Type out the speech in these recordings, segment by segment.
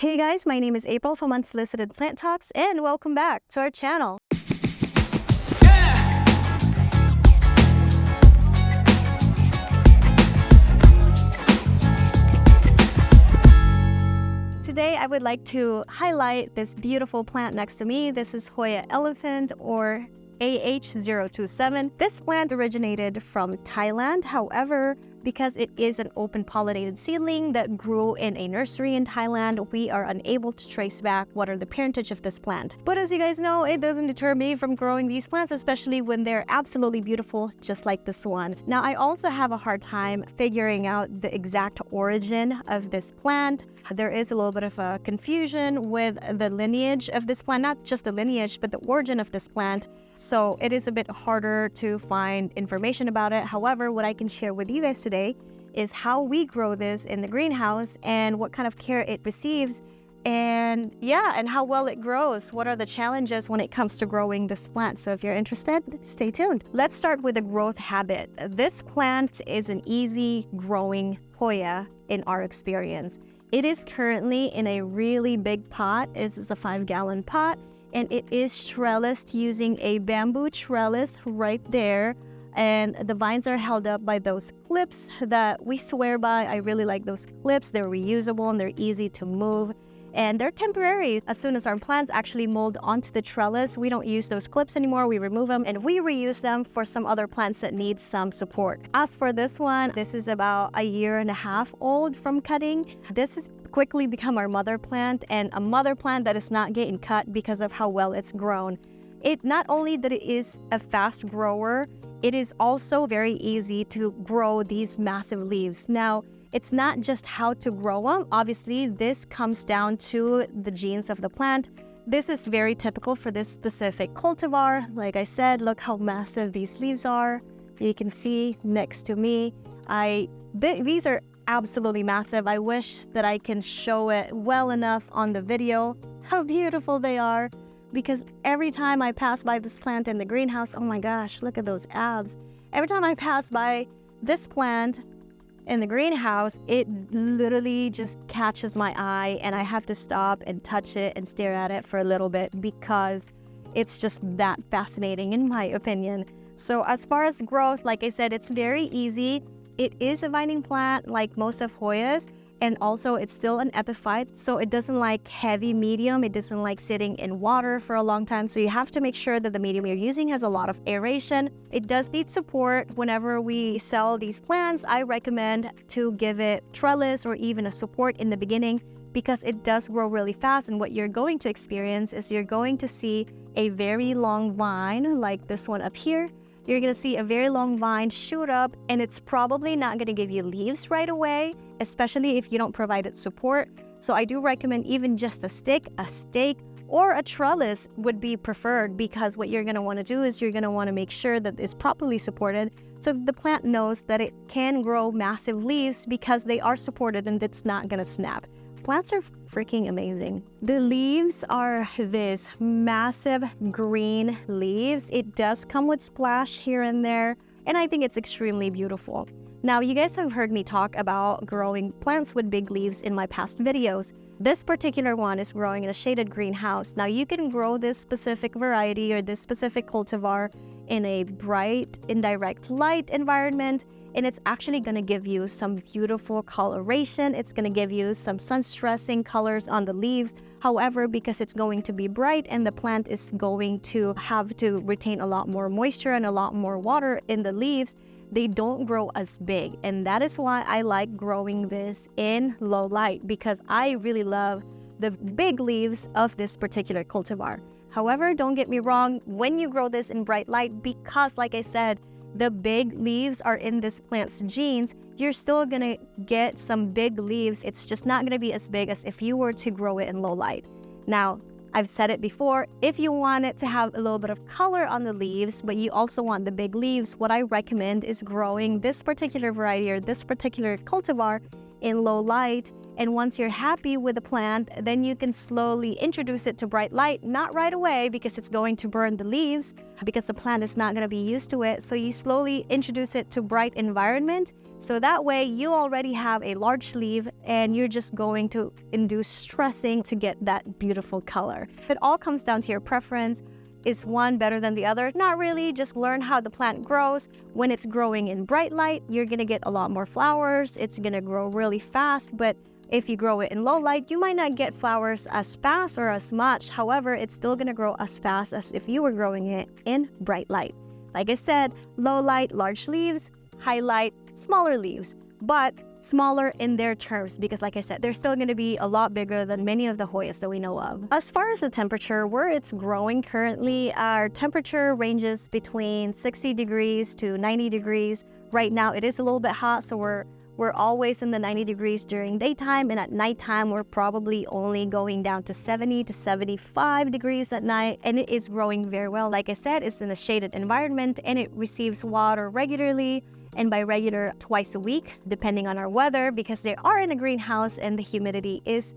Hey guys, my name is April from Unsolicited Plant Talks, and welcome back to our channel. Today, I would like to highlight this beautiful plant next to me. This is Hoya Elephant, or AH027. This plant originated from Thailand. However, because it is an open pollinated seedling that grew in a nursery in Thailand, we are unable to trace back what are the parentage of this plant. But as you guys know, it doesn't deter me from growing these plants, especially when they're absolutely beautiful, just like this one. Now, I also have a hard time figuring out the exact origin of this plant. There is a little bit of a confusion with the lineage of this plant, not just the lineage, but the origin of this plant. So it is a bit harder to find information about it. However, what I can share with you guys today is how we grow this in the greenhouse and what kind of care it receives, and how well it grows. What are the challenges when it comes to growing this plant? So if you're interested, stay tuned. Let's start with the growth habit. This plant is an easy growing Hoya in our experience. It is currently in a really big pot. It's a 5-gallon pot, and it is trellised using a bamboo trellis right there. And the vines are held up by those clips that we swear by. I really like those clips. They're reusable and they're easy to move. And they're temporary. As soon as our plants actually mold onto the trellis, we don't use those clips anymore. We remove them and we reuse them for some other plants that need some support. As for this one, this is about a year and a half old from cutting. This has quickly become our mother plant, and a mother plant that is not getting cut because of how well it's grown. It not only that it is a fast grower, it is also very easy to grow these massive leaves. Now, it's not just how to grow them. Obviously, this comes down to the genes of the plant. This is very typical for this specific cultivar. Like I said, look how massive these leaves are. You can see next to me. These are absolutely massive. I wish that I can show it well enough on the video how beautiful they are, because every time I pass by this plant in the greenhouse, oh my gosh, look at those abs. Every time I pass by this plant in the greenhouse, it literally just catches my eye, and I have to stop and touch it and stare at it for a little bit because it's just that fascinating in my opinion. So as far as growth, like I said, it's very easy. It is a vining plant like most of Hoyas, and also it's still an epiphyte, so it doesn't like heavy medium. It doesn't like sitting in water for a long time, so you have to make sure that the medium you're using has a lot of aeration. It does need support. Whenever we sell these plants, I recommend to give it trellis or even a support in the beginning, because it does grow really fast, and what you're going to experience is you're going to see a very long vine like this one up here. You're going to see a very long vine shoot up, and it's probably not going to give you leaves right away, especially if you don't provide it support. So I do recommend even just a stick, a stake, or a trellis would be preferred, because what you're going to want to do is you're going to want to make sure that it's properly supported so the plant knows that it can grow massive leaves because they are supported and it's not going to snap. Plants are freaking amazing. The leaves are this massive green leaves. It does come with splash here and there, and I think it's extremely beautiful. Now, you guys have heard me talk about growing plants with big leaves in my past videos. This particular one is growing in a shaded greenhouse. Now, you can grow this specific variety or this specific cultivar in a bright, indirect light environment, and it's actually going to give you some beautiful coloration. It's going to give you some sun-stressing colors on the leaves. However, because it's going to be bright and the plant is going to have to retain a lot more moisture and a lot more water in the leaves, they don't grow as big. And that is why I like growing this in low light, because I really love the big leaves of this particular cultivar. However, don't get me wrong, when you grow this in bright light, because like I said, the big leaves are in this plant's genes, you're still gonna get some big leaves. It's just not gonna be as big as if you were to grow it in low light. Now, I've said it before, if you want it to have a little bit of color on the leaves, but you also want the big leaves, what I recommend is growing this particular variety or this particular cultivar in low light, And once you're happy with the plant, then you can slowly introduce it to bright light, not right away because it's going to burn the leaves because the plant is not going to be used to it. So you slowly introduce it to bright environment. So that way you already have a large leaf and you're just going to induce stressing to get that beautiful color. It all comes down to your preference. Is one better than the other? Not really, just learn how the plant grows. When it's growing in bright light, you're gonna get a lot more flowers. It's gonna grow really fast, but if you grow it in low light, you might not get flowers as fast or as much. However, it's still gonna grow as fast as if you were growing it in bright light. Like I said, low light, large leaves, high light, smaller leaves, but smaller in their terms because like I said, they're still going to be a lot bigger than many of the Hoyas that we know of. As far as the temperature, where it's growing currently, our temperature ranges between 60 degrees to 90 degrees. Right now it is a little bit hot, so we're always in the 90 degrees during daytime, and at nighttime we're probably only going down to 70 to 75 degrees at night, and it is growing very well. Like I said, it's in a shaded environment and it receives water regularly, and by regular, twice a week, depending on our weather, because they are in a greenhouse and the humidity is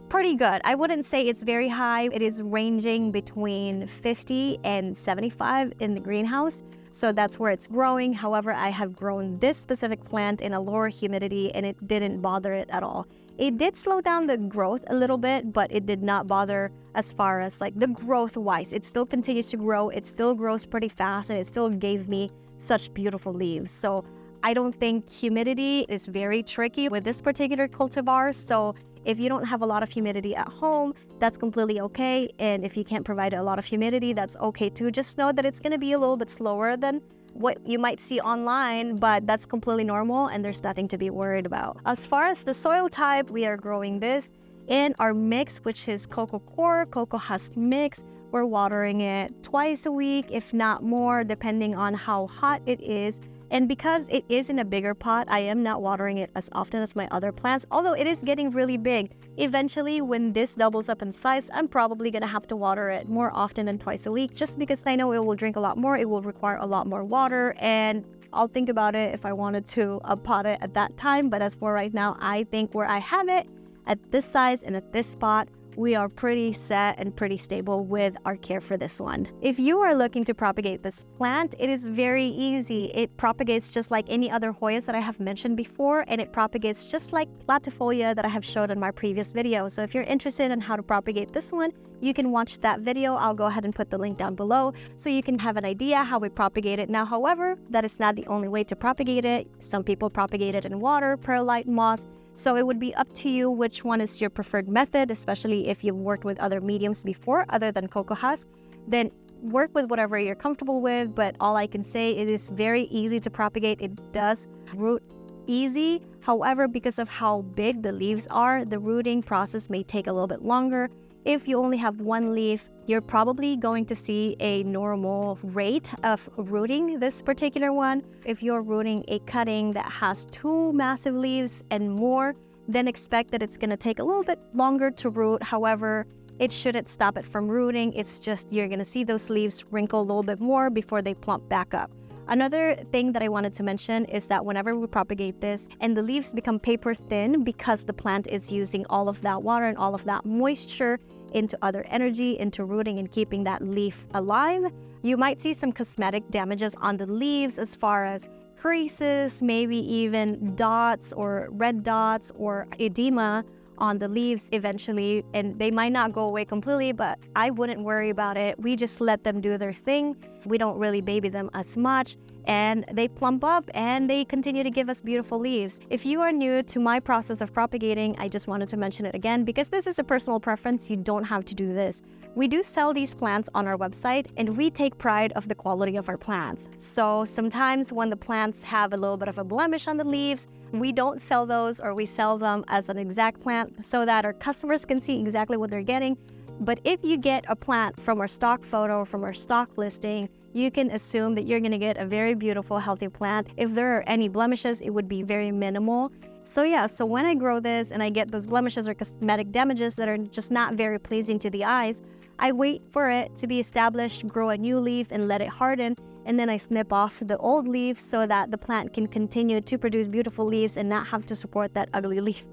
pretty good. I wouldn't say it's very high. It is ranging between 50 and 75 in the greenhouse. So that's where it's growing. However, I have grown this specific plant in a lower humidity and it didn't bother it at all. It did slow down the growth a little bit, but it did not bother as far as like the growth wise. It still continues to grow. It still grows pretty fast and it still gave me such beautiful leaves. So I don't think humidity is very tricky with this particular cultivar. So if you don't have a lot of humidity at home, that's completely okay. And if you can't provide a lot of humidity, that's okay too. Just know that it's going to be a little bit slower than what you might see online, but that's completely normal and there's nothing to be worried about. As far as the soil type, we are growing this in our mix, which is cocoa coir, cocoa husk mix. We're watering it twice a week, if not more, depending on how hot it is. And because it is in a bigger pot, I am not watering it as often as my other plants, although it is getting really big. Eventually, when this doubles up in size, I'm probably gonna have to water it more often than twice a week, just because I know it will drink a lot more, it will require a lot more water, and I'll think about it if I wanted to pot it at that time. But as for right now, I think where I have it, at this size and at this spot, we are pretty set and pretty stable with our care for this one. If you are looking to propagate this plant, it is very easy. It propagates just like any other Hoyas that I have mentioned before, and it propagates just like Latifolia that I have showed in my previous video. So if you're interested in how to propagate this one, you can watch that video. I'll go ahead and put the link down below so you can have an idea how we propagate it. Now, however, that is not the only way to propagate it. Some people propagate it in water, perlite, moss. So it would be up to you which one is your preferred method, especially if you've worked with other mediums before other than cocoa husk. Then work with whatever you're comfortable with, but all I can say, it is very easy to propagate. It does root easy. However, because of how big the leaves are, the rooting process may take a little bit longer. If you only have one leaf, you're probably going to see a normal rate of rooting this particular one. If you're rooting a cutting that has 2 massive leaves and more, then expect that it's going to take a little bit longer to root. However, it shouldn't stop it from rooting. It's just you're going to see those leaves wrinkle a little bit more before they plump back up. Another thing that I wanted to mention is that whenever we propagate this and the leaves become paper thin because the plant is using all of that water and all of that moisture into other energy, into rooting and keeping that leaf alive, you might see some cosmetic damages on the leaves as far as creases, maybe even dots or red dots or edema on the leaves eventually, and they might not go away completely, but I wouldn't worry about it. We just let them do their thing. We don't really baby them as much, and they plump up and they continue to give us beautiful leaves. If you are new to my process of propagating, I just wanted to mention it again because this is a personal preference. You don't have to do this. We do sell these plants on our website, and we take pride of the quality of our plants. So sometimes when the plants have a little bit of a blemish on the leaves, we don't sell those, or we sell them as an exact plant so that our customers can see exactly what they're getting. But if you get a plant from our stock photo, from our stock listing, you can assume that you're going to get a very beautiful, healthy plant. If there are any blemishes, it would be very minimal. So yeah, so when I grow this and I get those blemishes or cosmetic damages that are just not very pleasing to the eyes, I wait for it to be established, grow a new leaf and let it harden, and then I snip off the old leaf so that the plant can continue to produce beautiful leaves and not have to support that ugly leaf.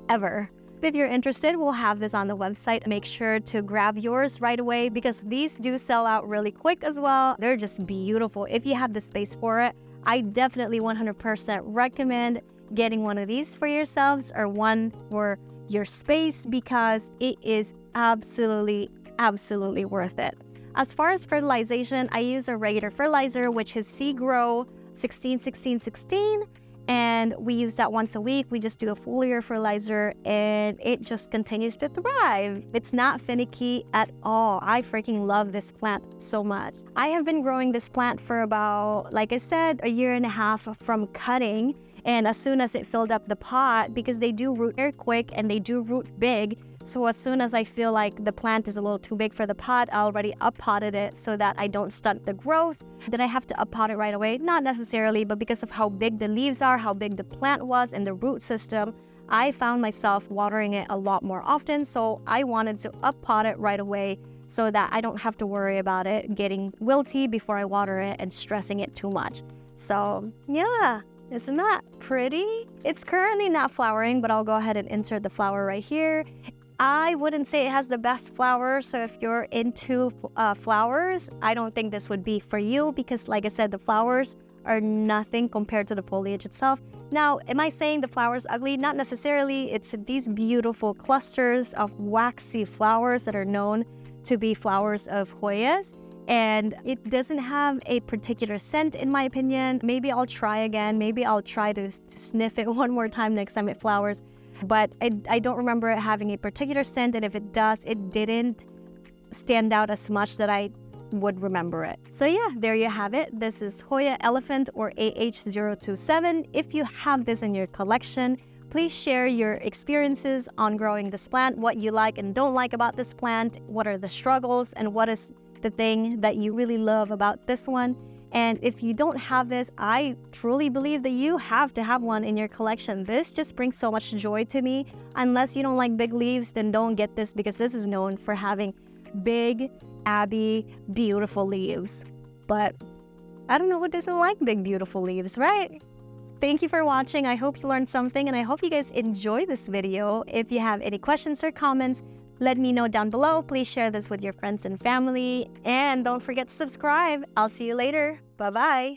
ever. If you're interested, we'll have this on the website. Make sure to grab yours right away because these do sell out really quick as well. They're just beautiful. If you have the space for it, I definitely 100% recommend getting one of these for yourselves or one for your space because it is absolutely worth it. As far as fertilization, I use a regular fertilizer, which is Grow 16-16-16. And we use that once a week. We just do a foliar fertilizer and it just continues to thrive. It's not finicky at all. I freaking love this plant so much. I have been growing this plant for about, like I said, a year and a half from cutting. And as soon as it filled up the pot, because they do root very quick and they do root big, so as soon as I feel like the plant is a little too big for the pot, I already up-potted it so that I don't stunt the growth. Did I have to up-pot it right away? Not necessarily, but because of how big the leaves are, how big the plant was, and the root system, I found myself watering it a lot more often, so I wanted to up-pot it right away so that I don't have to worry about it getting wilty before I water it and stressing it too much. So, yeah. Isn't that pretty? It's currently not flowering, but I'll go ahead and insert the flower right here. I wouldn't say it has the best flowers, so if you're into flowers, I don't think this would be for you because, like I said, the flowers are nothing compared to the foliage itself. Now, am I saying the flowers ugly? Not necessarily. It's these beautiful clusters of waxy flowers that are known to be flowers of Hoyas. And it doesn't have a particular scent, in my opinion. Maybe I'll try again. Maybe I'll try to sniff it one more time next time it flowers. But I don't remember it having a particular scent. And if it does, it didn't stand out as much that I would remember it. So yeah, there you have it. This is Hoya Elephant or AH027. If you have this in your collection, please share your experiences on growing this plant, what you like and don't like about this plant, what are the struggles, and what is the thing that you really love about this one. And if you don't have this, I truly believe that you have to have one in your collection. This just brings so much joy to me. Unless you don't like big leaves, then don't get this because this is known for having big, abby, beautiful leaves. But I don't know who doesn't like big, beautiful leaves, right? Thank you for watching. I hope you learned something and I hope you guys enjoy this video. If you have any questions or comments, let me know down below. Please share this with your friends and family. And don't forget to subscribe. I'll see you later. Bye-bye.